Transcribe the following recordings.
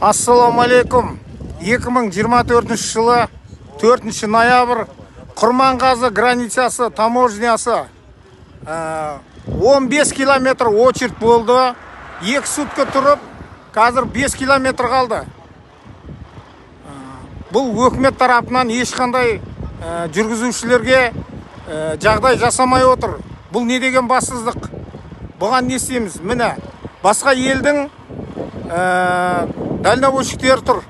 Ассаламалейкум. 2024 жылы 4 ноябрь Құрманғазы границасы таможнясы 15 километр очередь болды. 2 сутка тұрып, қазір 5 километр қалды. Бұл өкімет тарапынан ешқандай жүргізушілерге жағдай жасамай отыр. Бұл не деген бассыздық? Бұған не істейміз? Міне, басқа елдің дальнобойщиктері тұр.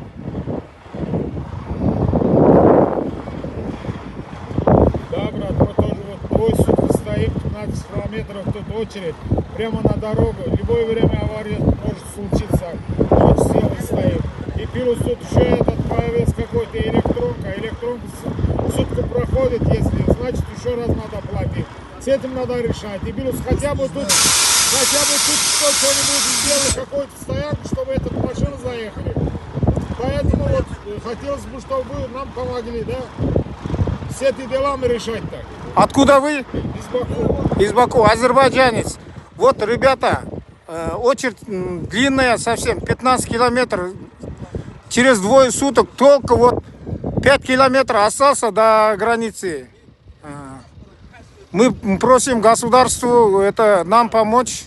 Да, брат, мы тоже вот двое суток стоим, 15 километров, тут очередь, прямо на дорогу. В любое время авария может случиться. Ночь сел и стоим. И плюс тут еще этот появился какой-то электронка. Электронка сутку проходит, если, значит, еще раз надо платить. С этим надо решать. И плюс хотя бы тут что-нибудь сделали, какой-то стоянку, чтобы эту машину заехали. Поэтому вот хотелось бы, чтобы вы нам помогли, да? Все эти дела мы решать так. Откуда вы? Из Баку. Из Баку, азербайджанец. Вот, ребята, очередь длинная совсем, 15 километров. Через 2 суток только вот 5 километров остался до границы. Мы просим государству нам помочь.